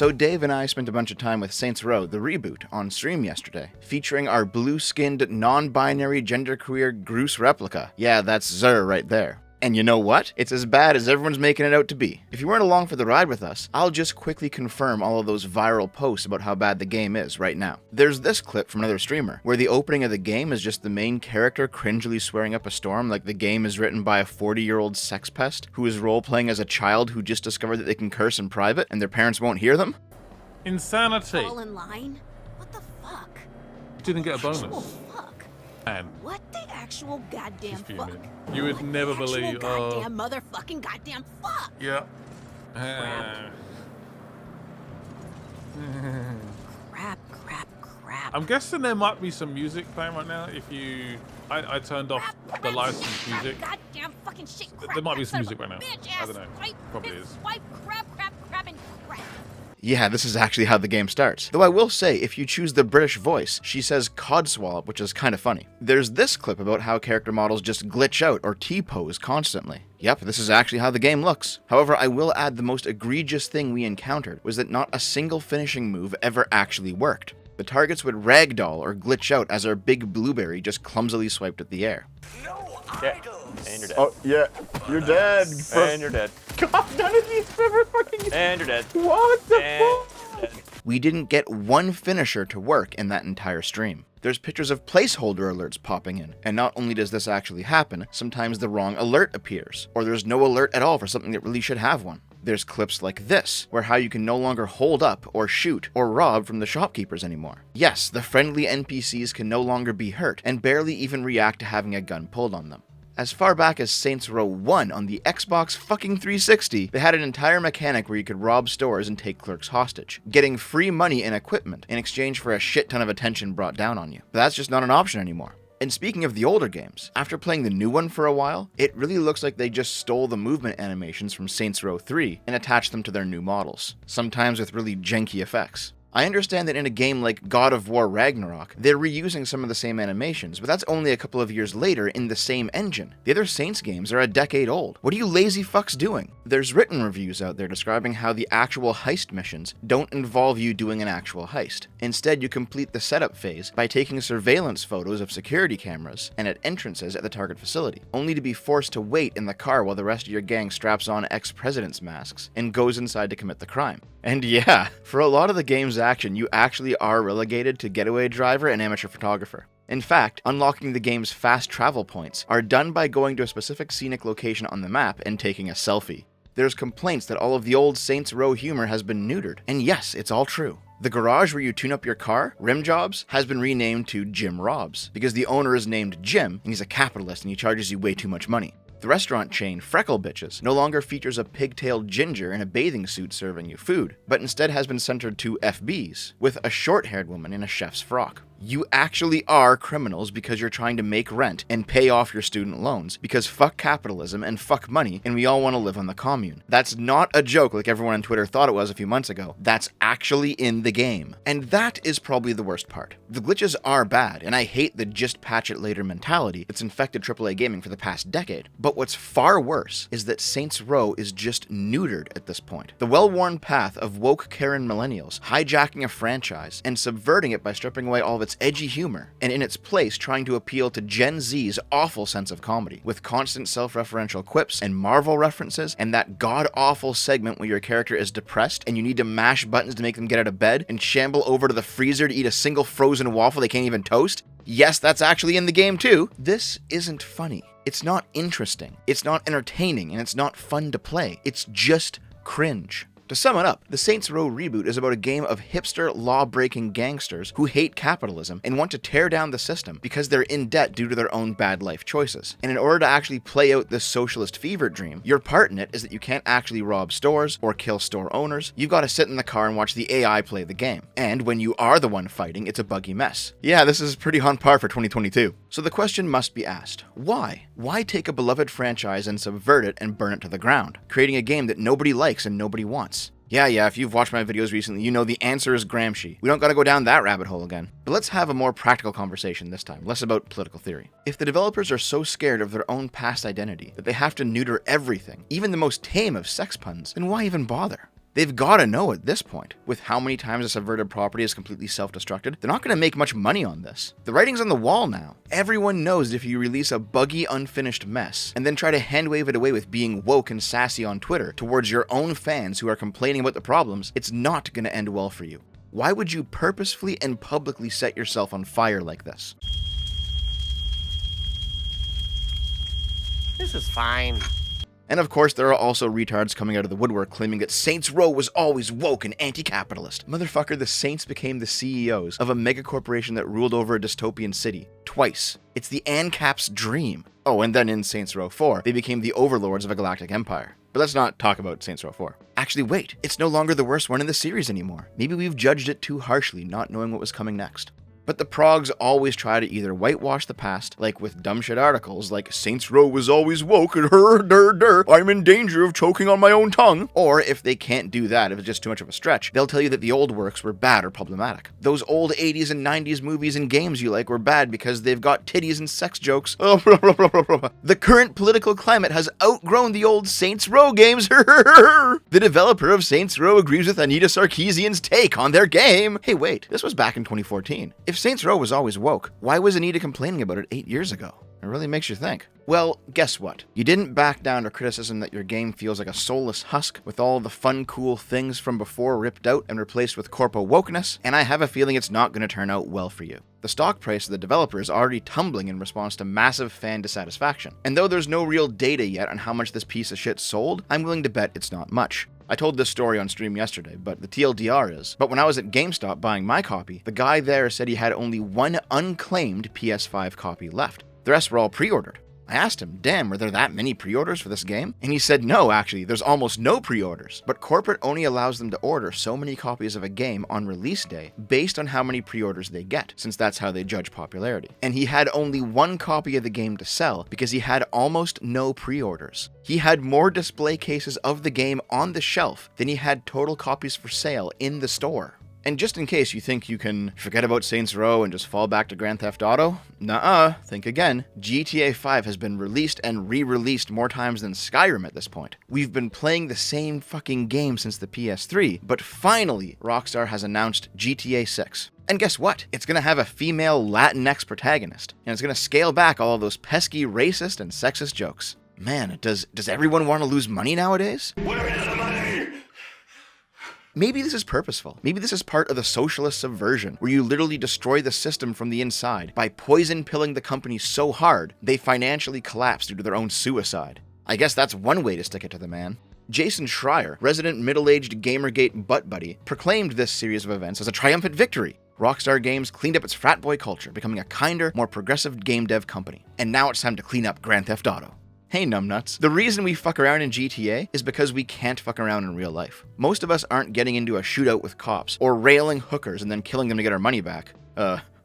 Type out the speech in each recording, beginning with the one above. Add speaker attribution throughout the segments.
Speaker 1: So Dave and I spent a bunch of time with Saints Row, the reboot, on stream yesterday, featuring our blue-skinned, non-binary, genderqueer Groose replica. Yeah, that's Zer right there. And you know what? It's as bad as everyone's making it out to be. If you weren't along for the ride with us, I'll just quickly confirm all of those viral posts about how bad the game is right now. There's this clip from another streamer, where the opening of the game is just the main character cringily swearing up a storm like the game is written by a 40-year-old sex pest who is role-playing as a child who just discovered that they can curse in private and their parents won't hear them.
Speaker 2: Insanity.
Speaker 3: All in line? What the fuck?
Speaker 2: Didn't get a bonus.
Speaker 3: Actual fuck.
Speaker 2: And
Speaker 3: What the actual goddamn
Speaker 2: she's
Speaker 3: fuck?
Speaker 2: fuming. You would
Speaker 3: What
Speaker 2: never
Speaker 3: the actual
Speaker 2: believe.
Speaker 3: Goddamn motherfucking goddamn fuck.
Speaker 2: Yeah.
Speaker 3: Crap.
Speaker 2: I'm guessing there might be some music playing right now. If you, I turned off the licensed music.
Speaker 3: Goddamn fucking shit.
Speaker 2: There might be some music right now. I don't know. Probably is.
Speaker 3: Crap, and crap.
Speaker 1: Yeah, this is actually how the game starts. Though I will say, if you choose the British voice, she says codswallop, which is kind of funny. There's this clip about how character models just glitch out or T-pose constantly. Yep, this is actually how the game looks. However, I will add the most egregious thing we encountered was that not a single finishing move ever actually worked. The targets would ragdoll or glitch out as our big blueberry just clumsily swiped at the air.
Speaker 4: Yeah. And you're dead.
Speaker 5: Oh, yeah. You're dead.
Speaker 4: And you're dead.
Speaker 5: God, none of these ever fucking...
Speaker 4: And you're dead.
Speaker 5: What the
Speaker 4: And
Speaker 5: fuck?
Speaker 4: you're dead.
Speaker 1: We didn't get one finisher to work in that entire stream. There's pictures of placeholder alerts popping in, and not only does this actually happen, sometimes the wrong alert appears, or there's no alert at all for something that really should have one. There's clips like this, where how you can no longer hold up, or shoot, or rob from the shopkeepers anymore. Yes, the friendly NPCs can no longer be hurt, and barely even react to having a gun pulled on them. As far back as Saints Row 1 on the Xbox fucking 360, they had an entire mechanic where you could rob stores and take clerks hostage, getting free money and equipment in exchange for a shit ton of attention brought down on you. But that's just not an option anymore. And speaking of the older games, after playing the new one for a while, it really looks like they just stole the movement animations from Saints Row 3 and attached them to their new models, sometimes with really janky effects. I understand that in a game like God of War Ragnarok, they're reusing some of the same animations, but that's only a couple of years later in the same engine. The other Saints games are a decade old. What are you lazy fucks doing? There's written reviews out there describing how the actual heist missions don't involve you doing an actual heist. Instead, you complete the setup phase by taking surveillance photos of security cameras and at entrances at the target facility, only to be forced to wait in the car while the rest of your gang straps on ex-president's masks and goes inside to commit the crime. And yeah, for a lot of the game's action, you actually are relegated to getaway driver and amateur photographer. In fact, unlocking the game's fast travel points are done by going to a specific scenic location on the map and taking a selfie. There's complaints that all of the old Saints Row humor has been neutered, and yes, it's all true. The garage where you tune up your car, Rim Jobs, has been renamed to Jim Robs, because the owner is named Jim, and he's a capitalist and he charges you way too much money. The restaurant chain Freckle Bitches no longer features a pigtailed ginger in a bathing suit serving you food, but instead has been centered to FBs, with a short-haired woman in a chef's frock. You actually are criminals because you're trying to make rent and pay off your student loans, because fuck capitalism and fuck money, and we all want to live on the commune. That's not a joke like everyone on Twitter thought it was a few months ago. That's actually in the game. And that is probably the worst part. The glitches are bad, and I hate the just patch it later mentality that's infected AAA gaming for the past decade. But what's far worse is that Saints Row is just neutered at this point. The well-worn path of woke Karen millennials hijacking a franchise and subverting it by stripping away all of its edgy humor, and in its place trying to appeal to Gen Z's awful sense of comedy, with constant self-referential quips and Marvel references, and that god-awful segment where your character is depressed and you need to mash buttons to make them get out of bed and shamble over to the freezer to eat a single frozen waffle they can't even toast. Yes, that's actually in the game too. This isn't funny. It's not interesting. It's not entertaining, and it's not fun to play. It's just cringe. To sum it up, the Saints Row reboot is about a game of hipster, law-breaking gangsters who hate capitalism and want to tear down the system because they're in debt due to their own bad life choices. And in order to actually play out this socialist fever dream, your part in it is that you can't actually rob stores or kill store owners. You've got to sit in the car and watch the AI play the game. And when you are the one fighting, it's a buggy mess. Yeah, this is pretty on par for 2022. So the question must be asked, why? Why take a beloved franchise and subvert it and burn it to the ground, creating a game that nobody likes and nobody wants? Yeah, if you've watched my videos recently, you know the answer is Gramsci. We don't gotta go down that rabbit hole again. But let's have a more practical conversation this time, less about political theory. If the developers are so scared of their own past identity that they have to neuter everything, even the most tame of sex puns, then why even bother? They've gotta know at this point. With how many times a subverted property is completely self-destructed, they're not gonna make much money on this. The writing's on the wall now. Everyone knows if you release a buggy, unfinished mess, and then try to hand-wave it away with being woke and sassy on Twitter towards your own fans who are complaining about the problems, it's not gonna end well for you. Why would you purposefully and publicly set yourself on fire like this?
Speaker 6: This is fine.
Speaker 1: And of course, there are also retards coming out of the woodwork claiming that Saints Row was always woke and anti-capitalist. Motherfucker, the Saints became the CEOs of a megacorporation that ruled over a dystopian city. Twice. It's the ANCAP's dream. Oh, and then in Saints Row 4, they became the overlords of a galactic empire. But let's not talk about Saints Row 4. Actually, wait, it's no longer the worst one in the series anymore. Maybe we've judged it too harshly, not knowing what was coming next. But the progs always try to either whitewash the past, like with dumb shit articles like Saints Row was always woke and I'm in danger of choking on my own tongue. Or if they can't do that, if it's just too much of a stretch, they'll tell you that the old works were bad or problematic. Those old 80s and 90s movies and games you like were bad because they've got titties and sex jokes. The current political climate has outgrown the old Saints Row games. The developer of Saints Row agrees with Anita Sarkeesian's take on their game. Hey wait, this was back in 2014. If Saints Row was always woke, why was Anita complaining about it 8 years ago? It really makes you think. Well, guess what? You didn't back down to criticism that your game feels like a soulless husk with all the fun, cool things from before ripped out and replaced with corpo wokeness, and I have a feeling it's not going to turn out well for you. The stock price of the developer is already tumbling in response to massive fan dissatisfaction. And though there's no real data yet on how much this piece of shit sold, I'm willing to bet it's not much. I told this story on stream yesterday, but the TLDR is, but when I was at GameStop buying my copy, the guy there said he had only one unclaimed PS5 copy left. The rest were all pre-ordered. I asked him, damn, were there that many pre-orders for this game? And he said, no, actually, there's almost no pre-orders. But corporate only allows them to order so many copies of a game on release day based on how many pre-orders they get, since that's how they judge popularity. And he had only one copy of the game to sell because he had almost no pre-orders. He had more display cases of the game on the shelf than he had total copies for sale in the store. And just in case you think you can forget about Saints Row and just fall back to Grand Theft Auto, nuh-uh, think again. GTA 5 has been released and re-released more times than Skyrim at this point. We've been playing the same fucking game since the PS3, but finally, Rockstar has announced GTA 6. And guess what? It's gonna have a female Latinx protagonist, and it's gonna scale back all of those pesky racist and sexist jokes. Man, does everyone want to lose money nowadays?
Speaker 7: Where is the money?
Speaker 1: Maybe this is purposeful. Maybe this is part of the socialist subversion, where you literally destroy the system from the inside by poison pilling the company so hard they financially collapse due to their own suicide. I guess that's one way to stick it to the man. Jason Schreier, resident middle-aged Gamergate butt buddy, proclaimed this series of events as a triumphant victory. Rockstar Games cleaned up its frat boy culture, becoming a kinder, more progressive game dev company. And now it's time to clean up Grand Theft Auto. Hey numbnuts, the reason we fuck around in GTA is because we can't fuck around in real life. Most of us aren't getting into a shootout with cops, or railing hookers and then killing them to get our money back.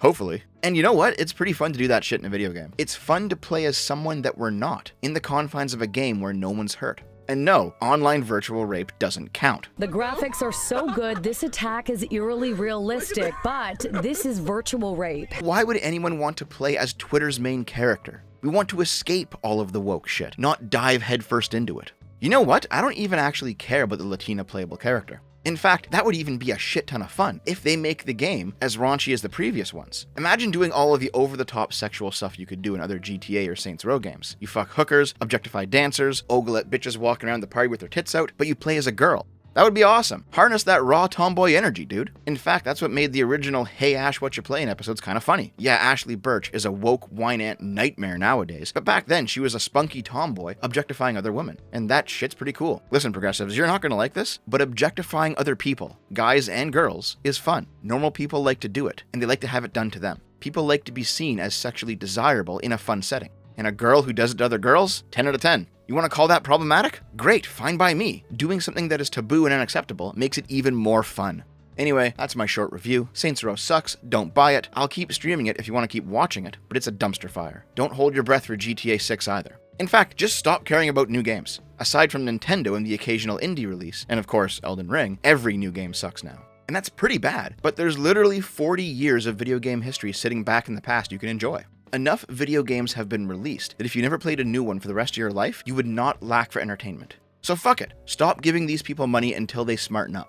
Speaker 1: Hopefully. And you know what? It's pretty fun to do that shit in a video game. It's fun to play as someone that we're not, in the confines of a game where no one's hurt. And no, online virtual rape doesn't count.
Speaker 8: The graphics are so good, this attack is eerily realistic, but this is virtual rape.
Speaker 1: Why would anyone want to play as Twitter's main character? We want to escape all of the woke shit, not dive headfirst into it. You know what? I don't even actually care about the Latina playable character. In fact, that would even be a shit ton of fun if they make the game as raunchy as the previous ones. Imagine doing all of the over-the-top sexual stuff you could do in other GTA or Saints Row games. You fuck hookers, objectify dancers, ogle at bitches walking around the party with their tits out, but you play as a girl. That would be awesome. Harness that raw tomboy energy, dude. In fact, that's what made the original Hey Ash, What You Playing episodes kind of funny. Yeah, Ashley Birch is a woke wine ant nightmare nowadays, but back then she was a spunky tomboy objectifying other women. And that shit's pretty cool. Listen, progressives, you're not gonna like this, but objectifying other people, guys and girls, is fun. Normal people like to do it, and they like to have it done to them. People like to be seen as sexually desirable in a fun setting. And a girl who does it to other girls? 10 out of 10. You want to call that problematic? Great, fine by me. Doing something that is taboo and unacceptable makes it even more fun. Anyway, that's my short review. Saints Row sucks, don't buy it. I'll keep streaming it if you want to keep watching it, but it's a dumpster fire. Don't hold your breath for GTA 6 either. In fact, just stop caring about new games. Aside from Nintendo and the occasional indie release, and of course Elden Ring, every new game sucks now. And that's pretty bad, but there's literally 40 years of video game history sitting back in the past you can enjoy. Enough video games have been released that if you never played a new one for the rest of your life, you would not lack for entertainment. So fuck it. Stop giving these people money until they smarten up.